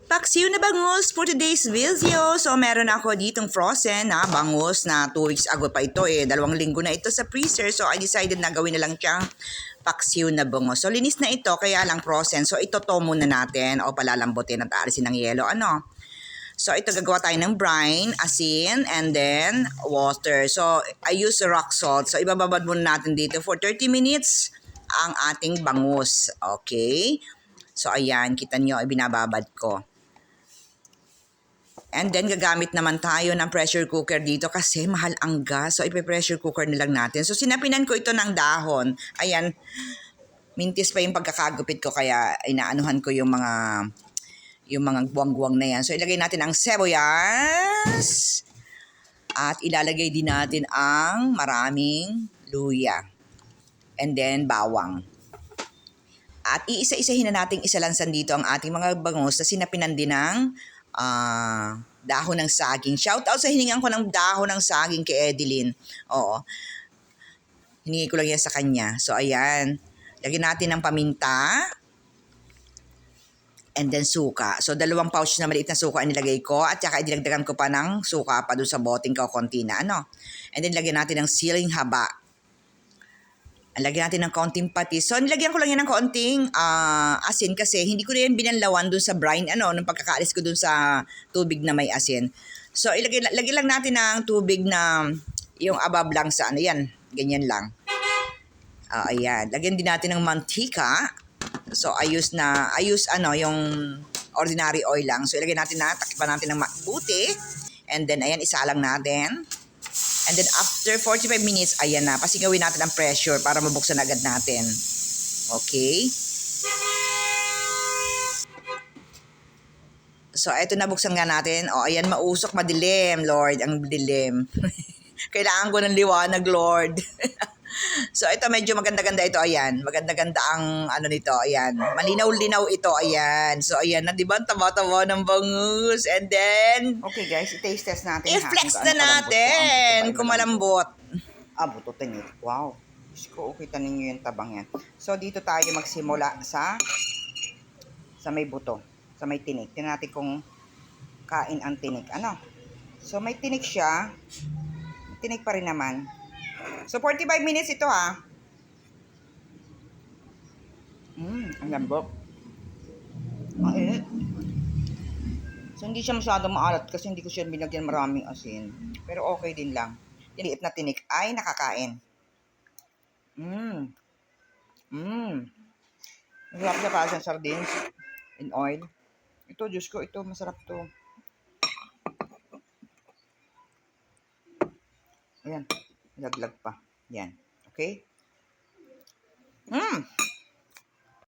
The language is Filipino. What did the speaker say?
Paksiw na bangus for today's video. So, meron ako ditong frozen na bangus na 2 weeks ago pa ito eh. 2 linggo na ito sa freezer. So, I decided na gawin na lang siyang paksiw na bangus. So, linis na ito, kaya lang frozen. So, ito muna natin o palalambutin at aalisin ng yelo. So, ito gagawa tayo ng brine, asin, and then water. So, I use rock salt. So, ibababad muna natin dito for 30 minutes ang ating bangus. Okay? So, ayan, kita nyo, ibinababad ko. And then, gagamit naman tayo ng pressure cooker dito kasi mahal ang gas. So, ipe-pressure cooker na lang natin. So, sinapinan ko ito ng dahon. Ayan, mintis pa yung pagkakagupit ko kaya inaanuhan ko yung mga buwang-buwang na yan. So, ilagay natin ang sibuyas. At ilalagay din natin ang maraming luya. And then, bawang. At iisa-isahin na nating isalansan dito ang ating mga bangus na sinapinan din ng dahon ng saging. Shout out sa hiningan ko ng dahon ng saging kay Edeline. Oo. Hiningi ko lang yan sa kanya. So, ayan. Lagyan natin ng paminta. And then suka. So, 2 pouch na maliit na suka ang nilagay ko. At saka idinagdagan ko pa ng suka pa doon sa boting konti na. And then lagyan natin ng siling haba. Lagyan natin ng konting patis. So, nilagyan ko lang yan ng konting asin kasi hindi ko na yan binanlawan dun sa brine, nung pagkakaalis ko dun sa tubig na may asin. So, lagyan lang natin ng tubig na yung above lang sa yan. Ganyan lang. Ayan. Lagyan din natin ng mantika. So, ayos yung ordinary oil lang. So, ilagyan natin takpan natin ng mabuti. And then, ayan, isalang natin. And then after 45 minutes, ayan na, pasigawin natin ang pressure para mabuksan agad natin. Okay? So, eto nabuksan nga natin. Ayan, mausok, madilim, Lord, ang dilim. Kailangan ko ng liwanag, Lord. So, ito medyo maganda-ganda ito, ayan. Maganda-ganda ang nito, ayan. Malinaw-linaw ito, ayan. So, ayan na, diba? Taba-taba ng bangus. And then, okay guys, i-taste test natin. I-flex na natin kung malambot. Bututin ito. Wow. Diyos ko, kita ninyo yung tabang yan. So, dito tayo magsimula sa may buto. Sa may tinik. Tingnan natin kung kain ang tinik. So, may tinik siya. Tinik pa rin naman. So, 45 minutes ito ang lambot. Ang init. So, hindi siya masyadong maalat kasi hindi ko siya binagyan maraming asin. Pero okay din lang. Yung liit na tinik ay nakakain. Masarap siya para sa sardines in oil. Ito, Diyos ko, ito, masarap to. Ayan, laglag pa. Yan, okay?